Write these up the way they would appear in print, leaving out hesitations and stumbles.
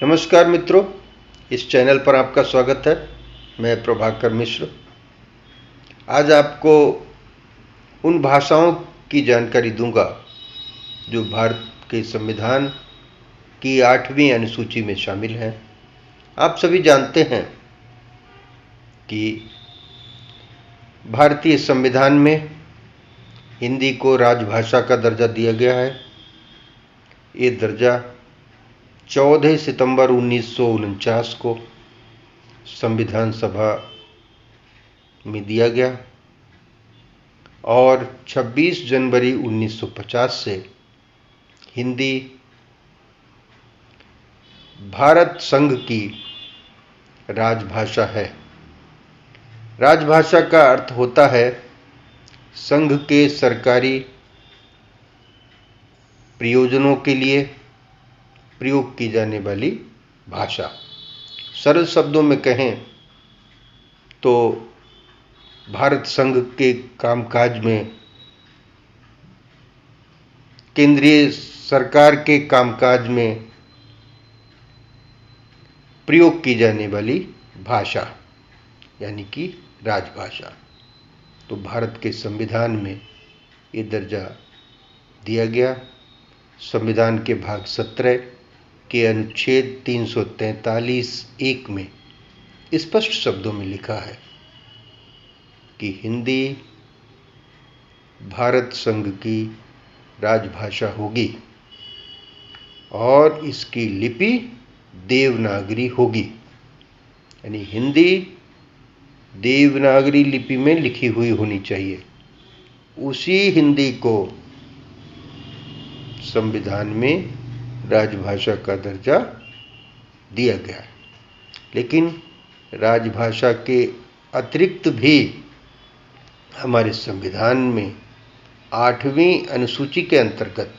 नमस्कार मित्रों, इस चैनल पर आपका स्वागत है। मैं प्रभाकर मिश्र। आज आपको उन भाषाओं की जानकारी दूंगा जो भारत के संविधान की 8वीं अनुसूची में शामिल हैं। आप सभी जानते हैं कि भारतीय संविधान में हिंदी को राजभाषा का दर्जा दिया गया है। ये दर्जा 14 सितंबर 1949 को संविधान सभा में दिया गया और 26 जनवरी 1950 से हिंदी भारत संघ की राजभाषा है। राजभाषा का अर्थ होता है संघ के सरकारी प्रयोजनों के लिए प्रयोग की जाने वाली भाषा। सरल शब्दों में कहें तो भारत संघ के कामकाज में, केंद्रीय सरकार के कामकाज में प्रयोग की जाने वाली भाषा यानी कि राजभाषा। तो भारत के संविधान में ये दर्जा दिया गया। संविधान के भाग 17 के अनुच्छेद 343(1) में स्पष्ट शब्दों में लिखा है कि हिंदी भारत संघ की राजभाषा होगी और इसकी लिपि देवनागरी होगी। यानी हिंदी देवनागरी लिपि में लिखी हुई होनी चाहिए। उसी हिंदी को संविधान में राजभाषा का दर्जा दिया गया है। लेकिन राजभाषा के अतिरिक्त भी हमारे संविधान में 8वीं अनुसूची के अंतर्गत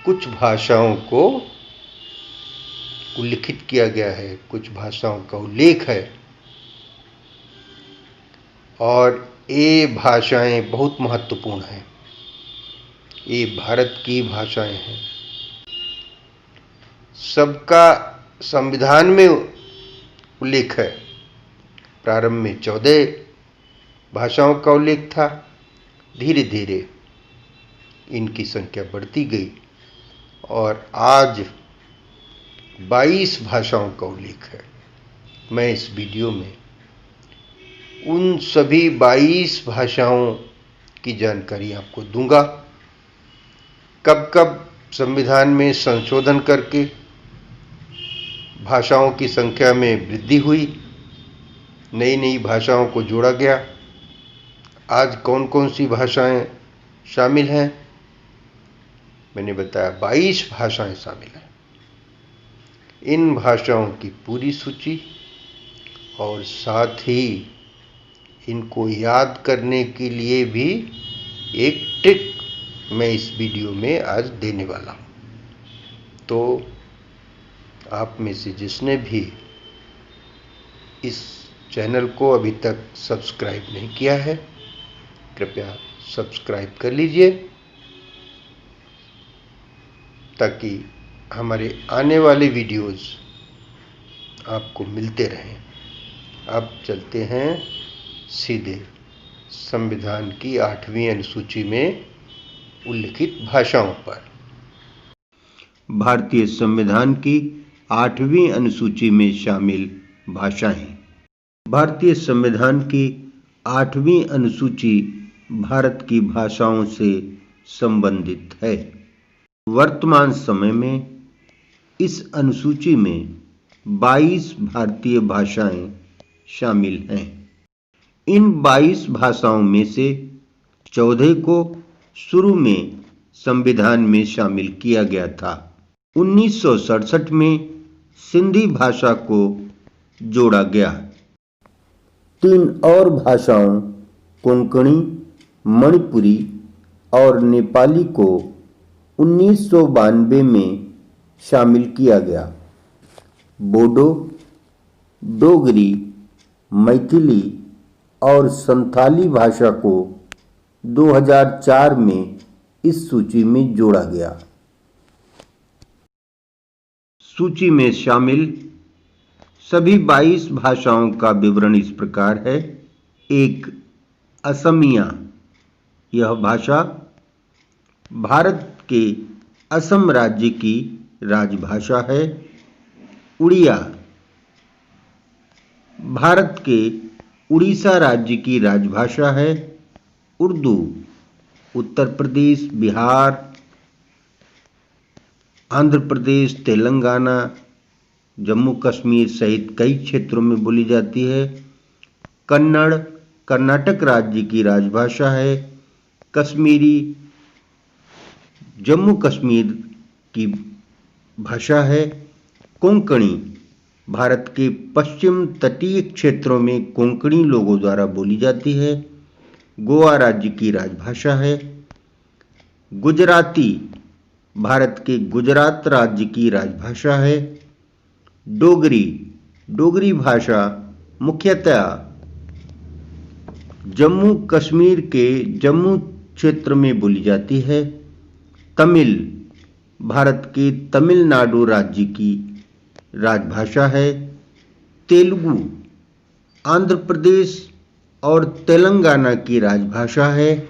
कुछ भाषाओं को उल्लिखित किया गया है, कुछ भाषाओं का उल्लेख है और ये भाषाएं बहुत महत्वपूर्ण हैं। ये भारत की भाषाएं हैं। सबका संविधान में उल्लेख है। प्रारंभ में 14 भाषाओं का उल्लेख था। धीरे धीरे इनकी संख्या बढ़ती गई और आज 22 भाषाओं का उल्लेख है। मैं इस वीडियो में उन सभी 22 भाषाओं की जानकारी आपको दूंगा। कब कब संविधान में संशोधन करके भाषाओं की संख्या में वृद्धि हुई, नई नई भाषाओं को जोड़ा गया, आज कौन कौन सी भाषाएं शामिल हैं। मैंने बताया 22 भाषाएं शामिल हैं। इन भाषाओं की पूरी सूची और साथ ही इनको याद करने के लिए भी एक ट्रिक मैं इस वीडियो में आज देने वाला हूँ। तो आप में से जिसने भी इस चैनल को अभी तक सब्सक्राइब नहीं किया है, कृपया सब्सक्राइब कर लीजिए ताकि हमारे आने वाले वीडियोस आपको मिलते रहें। अब चलते हैं सीधे संविधान की 8वीं अनुसूची में उल्लिखित भाषाओं पर। भारतीय संविधान की 8वीं अनुसूची में शामिल भाषाएं। भारतीय संविधान की 8वीं अनुसूची भारत की भाषाओं से संबंधित है। वर्तमान समय में इस अनुसूची में 22 भारतीय भाषाएं शामिल हैं। इन 22 भाषाओं में से 14 को शुरू में संविधान में शामिल किया गया था। 1967 में सिंधी भाषा को जोड़ा गया। 3 और भाषाओं कोंकणी, मणिपुरी और नेपाली को 1992 में शामिल किया गया। बोडो, डोगरी, मैथिली और संथाली भाषा को 2004 में इस सूची में जोड़ा गया। सूची में शामिल सभी 22 भाषाओं का विवरण इस प्रकार है। 1. असमिया। यह भाषा भारत के असम राज्य की राजभाषा है। उड़िया भारत के उड़ीसा राज्य की राजभाषा है। उर्दू उत्तर प्रदेश, बिहार, आंध्र प्रदेश, तेलंगाना, जम्मू कश्मीर सहित कई क्षेत्रों में बोली जाती है। कन्नड़ कर्नाटक राज्य की राजभाषा है। कश्मीरी जम्मू कश्मीर की भाषा है। कोंकणी भारत के पश्चिम तटीय क्षेत्रों में कोंकणी लोगों द्वारा बोली जाती है। गोवा राज्य की राजभाषा है। गुजराती भारत के गुजरात राज्य की राजभाषा है। डोगरी भाषा मुख्यतः जम्मू कश्मीर के जम्मू क्षेत्र में बोली जाती है। तमिल भारत के तमिलनाडु राज्य की राजभाषा है। तेलुगु आंध्र प्रदेश और तेलंगाना की राजभाषा है।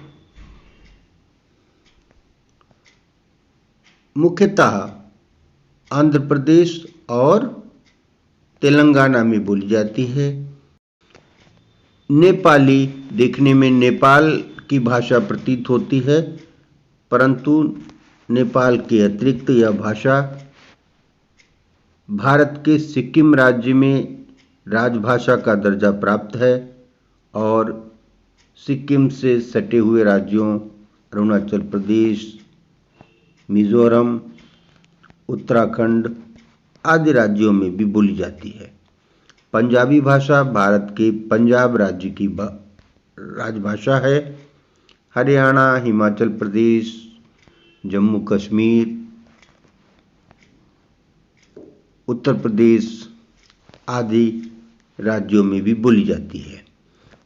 मुख्यतः आंध्र प्रदेश और तेलंगाना में बोली जाती है। नेपाली देखने में नेपाल की भाषा प्रतीत होती है, परंतु नेपाल के अतिरिक्त यह भाषा भारत के सिक्किम राज्य में राजभाषा का दर्जा प्राप्त है और सिक्किम से सटे हुए राज्यों अरुणाचल प्रदेश, मिजोरम, उत्तराखंड आदि राज्यों में भी बोली जाती है। पंजाबी भाषा भारत के पंजाब राज्य की राजभाषा है। हरियाणा, हिमाचल प्रदेश, जम्मू कश्मीर, उत्तर प्रदेश आदि राज्यों में भी बोली जाती है।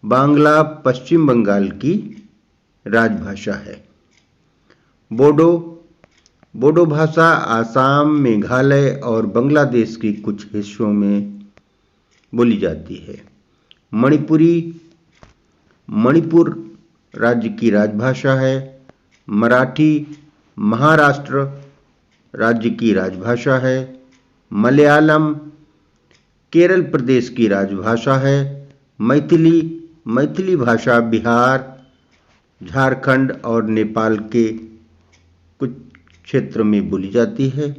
बांग्ला पश्चिम बंगाल की राजभाषा है। बोडो भाषा आसाम, मेघालय और बांग्लादेश के कुछ हिस्सों में बोली जाती है। मणिपुर राज्य की राजभाषा है। मराठी महाराष्ट्र राज्य की राजभाषा है। मलयालम केरल प्रदेश की राजभाषा है। मैथिली भाषा बिहार, झारखंड और नेपाल के कुछ क्षेत्र में बोली जाती है।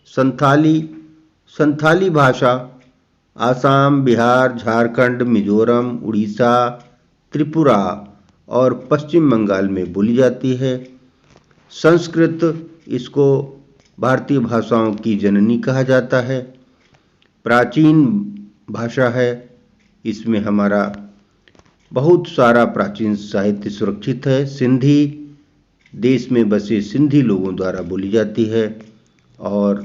संथाली भाषा आसाम, बिहार, झारखंड, मिजोरम, उड़ीसा, त्रिपुरा और पश्चिम बंगाल में बोली जाती है। संस्कृत, इसको भारतीय भाषाओं की जननी कहा जाता है। प्राचीन भाषा है, इसमें हमारा बहुत सारा प्राचीन साहित्य सुरक्षित है। सिंधी देश में बसे सिंधी लोगों द्वारा बोली जाती है। और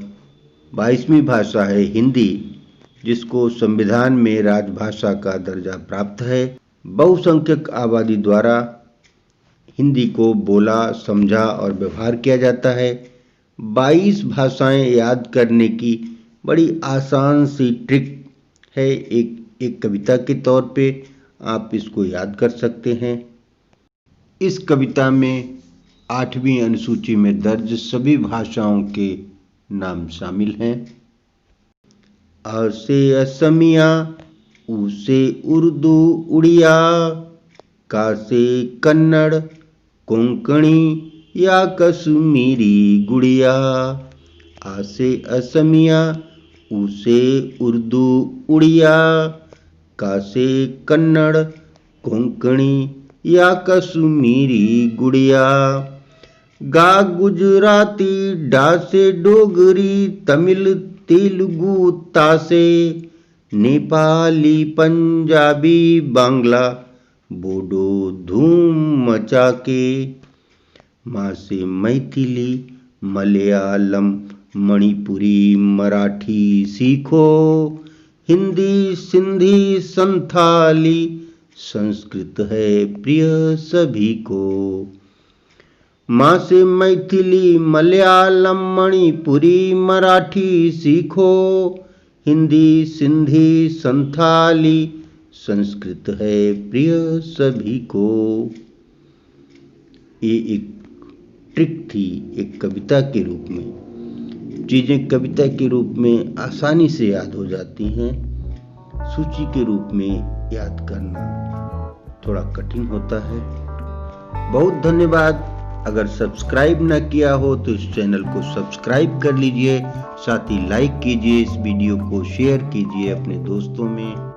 22वीं भाषा है हिंदी, जिसको संविधान में राजभाषा का दर्जा प्राप्त है। बहुसंख्यक आबादी द्वारा हिंदी को बोला, समझा और व्यवहार किया जाता है। 22 भाषाएं याद करने की बड़ी आसान सी ट्रिक है। एक कविता के तौर पे आप इसको याद कर सकते हैं। इस कविता में 8वीं अनुसूची में दर्ज सभी भाषाओं के नाम शामिल हैं। अ से असमिया, उ से उर्दू उड़िया, का से कन्नड़ कोंकणी या कश्मीरी गुड़िया। आ से असमिया, उ से उर्दू उड़िया, का से कन्नड़ कोंकणी या कश्मीरी गुड़िया। गा गुजराती, डा से डोगरी, तमिल तेलुगु, ता से नेपाली, पंजाबी, बांग्ला, बोडो धूम मचा के। माँ से मैथिली, मलयालम, मणिपुरी, मराठी सीखो। हिंदी, सिंधी, संथाली, संस्कृत है प्रिय सभी को। माँ से मैथिली मलयालम मणिपुरी मराठी सीखो। हिंदी सिंधी संथाली संस्कृत है प्रिय सभी को। ये एक ट्रिक थी, एक कविता के रूप में। चीजें कविता के रूप में आसानी से याद हो जाती हैं, सूची के रूप में याद करना थोड़ा कठिन होता है। बहुत धन्यवाद। अगर सब्सक्राइब न किया हो तो इस चैनल को सब्सक्राइब कर लीजिए, साथ ही लाइक कीजिए, इस वीडियो को शेयर कीजिए अपने दोस्तों में।